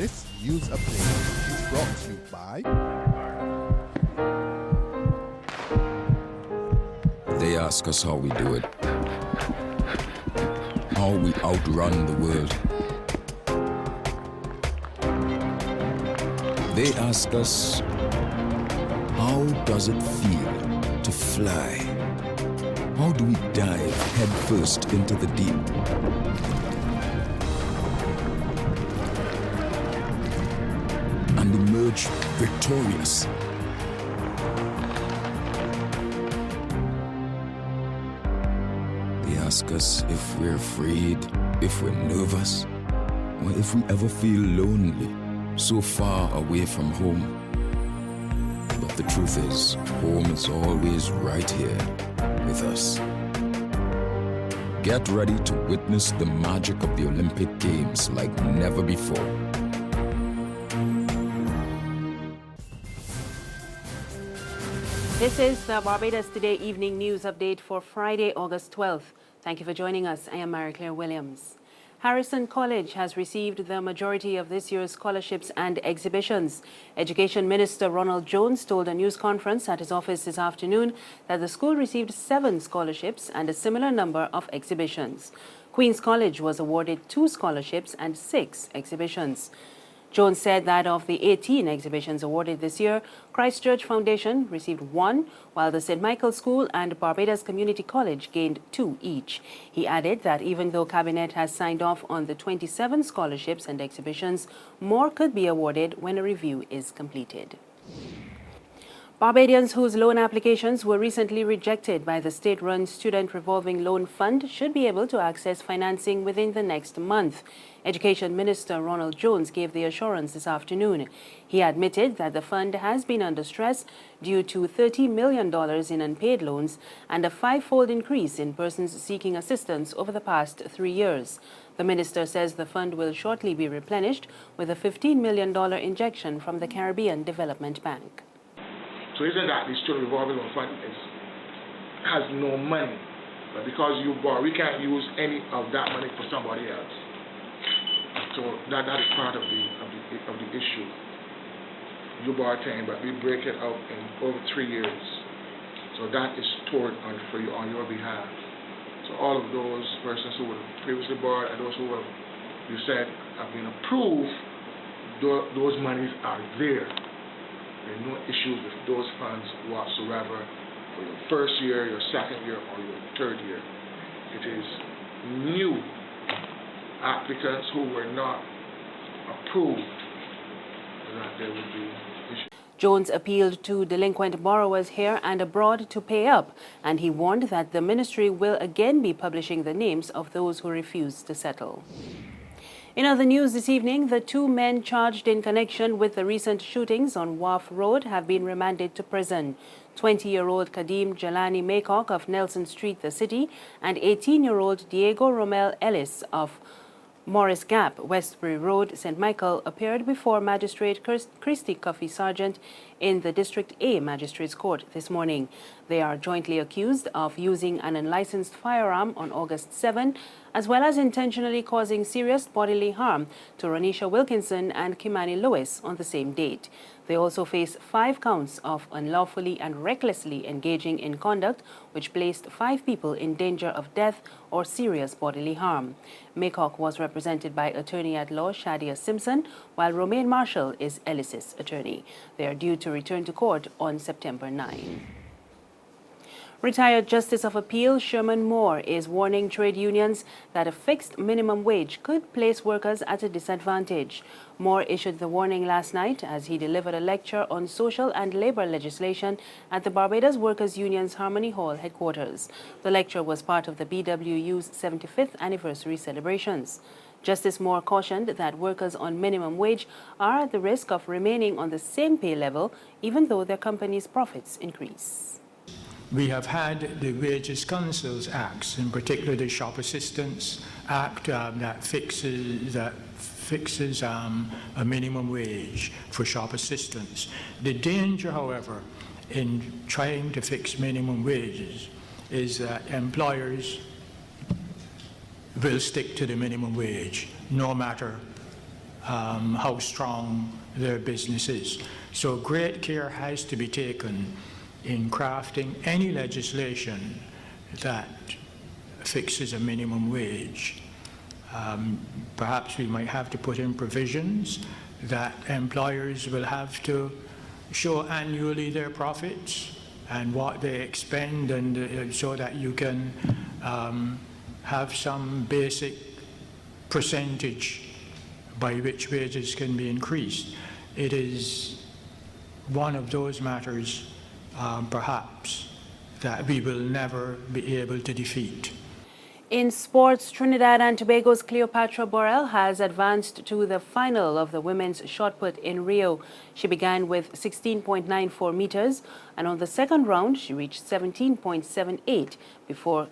This news update is brought to you by... They ask us how we do it, how we outrun the world. They ask us, how does it feel to fly? How do we dive headfirst into the deep? And emerge victorious. They ask us if we're afraid, if we're nervous, or if we ever feel lonely, so far away from home. But the truth is, home is always right here with us. Get ready to witness the magic of the Olympic Games like never before. This is the Barbados Today evening news update for Friday, August 12th. Thank you for joining us. I am Mary Claire Williams. Harrison College has received the majority of this year's scholarships and exhibitions. Education Minister Ronald Jones told a news conference at his office this afternoon that the school received 7 scholarships and a similar number of exhibitions. Queen's College was awarded 2 scholarships and 6 exhibitions. Jones said that of the 18 exhibitions awarded this year, Christchurch Foundation received 1, while the St. Michael School and Barbados Community College gained 2 each. He added that even though Cabinet has signed off on the 27 scholarships and exhibitions, more could be awarded when a review is completed. Barbadians whose loan applications were recently rejected by the state-run Student Revolving Loan Fund should be able to access financing within the next month. Education Minister Ronald Jones gave the assurance this afternoon. He admitted that the fund has been under stress due to $30 million in unpaid loans and a 5-fold increase in persons seeking assistance over the past 3 years. The minister says the fund will shortly be replenished with a $15 million injection from the Caribbean Development Bank. So isn't that the Student Revolving Loan Fund has no money, but because you borrow, we can't use any of that money for somebody else. So that is part of the issue. You borrow 10, but we break it out in over 3 years. So that is stored for you on your behalf. So all of those persons who were previously borrowed and those who have, you said, have been approved, those monies are there. There are no issues with those funds whatsoever for your first year, your second year, or your third year. It is new applicants who were not approved that there would be issues. Jones appealed to delinquent borrowers here and abroad to pay up, and he warned that the ministry will again be publishing the names of those who refuse to settle. In other news this evening, the 2 men charged in connection with the recent shootings on Wharf Road have been remanded to prison. 20-year-old Kadeem Jelani Maycock of Nelson Street, the city, and 18-year-old Diego Romel Ellis of Morris Gap, Westbury Road, St. Michael, appeared before Magistrate Christy Coffey Sargent in the District A Magistrates Court this morning. They are jointly accused of using an unlicensed firearm on August 7, as well as intentionally causing serious bodily harm to Ronisha Wilkinson and Kimani Lewis on the same date. They also face 5 counts of unlawfully and recklessly engaging in conduct which placed 5 people in danger of death or serious bodily harm. Maycock was represented by attorney-at-law Shadia Simpson, while Romaine Marshall is Ellis's attorney. They are due to return to court on September 9. Retired Justice of Appeal Sherman Moore is warning trade unions that a fixed minimum wage could place workers at a disadvantage. Moore issued the warning last night as he delivered a lecture on social and labor legislation at the Barbados Workers Union's Harmony Hall headquarters. The lecture was part of the BWU's 75th anniversary celebrations. Justice Moore cautioned that workers on minimum wage are at the risk of remaining on the same pay level even though their company's profits increase. We have had the Wages Councils Acts, in particular the Shop Assistance Act that fixes a minimum wage for shop assistants. The danger, however, in trying to fix minimum wages is that employers will stick to the minimum wage, no matter how strong their business is. So great care has to be taken in crafting any legislation that fixes a minimum wage. Perhaps we might have to put in provisions that employers will have to show annually their profits and what they expend, and so that you can have some basic percentage by which wages can be increased. It is one of those matters, perhaps, that we will never be able to defeat. In sports, Trinidad and Tobago's Cleopatra Borrell has advanced to the final of the women's shot put in Rio. She began with 16.94 meters, and on the second round, she reached 17.78 before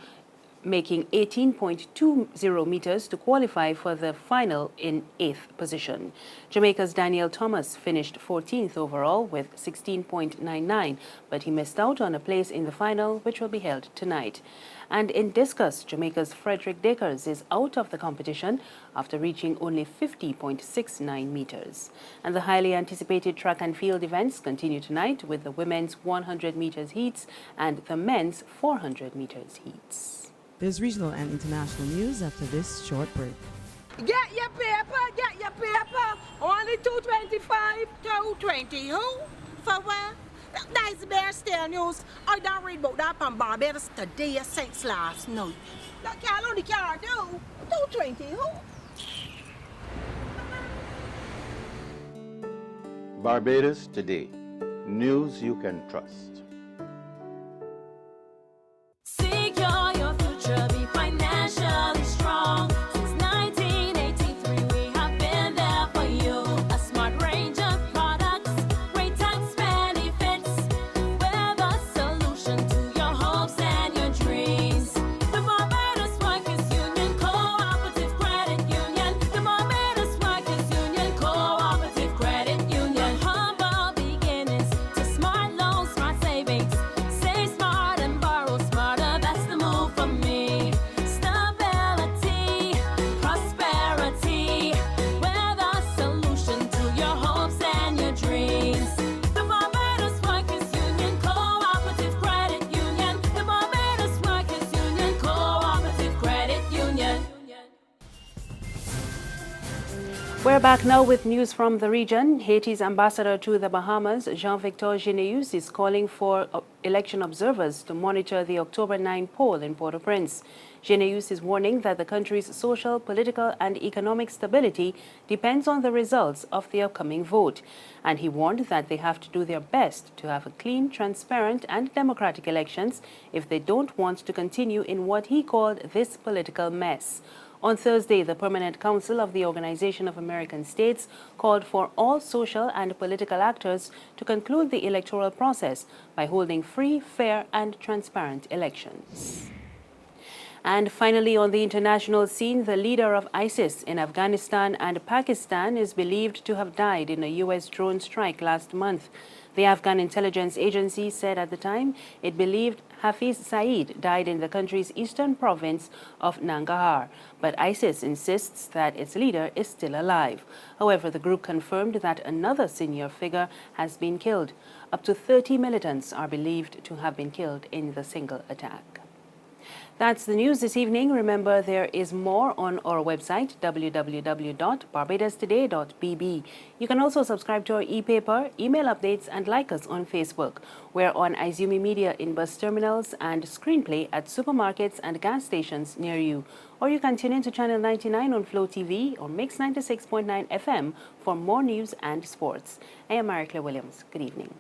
making 18.20 meters to qualify for the final in 8th position. Jamaica's Daniel Thomas finished 14th overall with 16.99, but he missed out on a place in the final, which will be held tonight. And in discus, Jamaica's Frederick Dakers is out of the competition after reaching only 50.69 meters. And the highly anticipated track and field events continue tonight with the women's 100 meters heats and the men's 400 meters heats. There's regional and international news after this short break. Get your paper, get your paper. Only 225, 220. Who? For what? That's the Bear Stale News. I don't read about that on Barbados Today since last night. That can't only can't do. 220. Who? Barbados Today. News you can trust. Secure your future, be financially strong. Since 1983, we have been there for you. A smart range of products, great tax benefits. We're the solution to your hopes and your dreams. The Barbados Workers Union Cooperative Credit Union. The Barbados Workers Union Cooperative Credit Union. Humble beginnings to smart loans, smart savings. Save smart and borrow smarter. That's the move for me. Stability, prosperity. We're the solution to your hopes and your dreams. The Barbados Workers Union Cooperative Credit Union. The Barbados Workers Union Cooperative Credit Union. We're back now with news from the region. Haiti's ambassador to the Bahamas, Jean-Victor Généus, is calling for election observers to monitor the October 9 poll in Port-au-Prince. Généus is warning that the country's social, political, and economic stability depends on the results of the upcoming vote. And he warned that they have to do their best to have a clean, transparent, and democratic elections if they don't want to continue in what he called this political mess. On Thursday, the Permanent Council of the Organization of American States called for all social and political actors to conclude the electoral process by holding free, fair, and transparent elections. And finally, on the international scene, the leader of ISIS in Afghanistan and Pakistan is believed to have died in a U.S. drone strike last month. The Afghan intelligence agency said at the time it believed Hafiz Saeed died in the country's eastern province of Nangarhar, but ISIS insists that its leader is still alive. However, the group confirmed that another senior figure has been killed. Up to 30 militants are believed to have been killed in the single attack. That's the news this evening. Remember, there is more on our website, www.barbadostoday.bb. You can also subscribe to our e-paper, email updates, and like us on Facebook. We're on Izumi Media in bus terminals and Screenplay at supermarkets and gas stations near you. Or you can tune in to Channel 99 on Flow TV or Mix 96.9 FM for more news and sports. I am Marie Claire Williams. Good evening.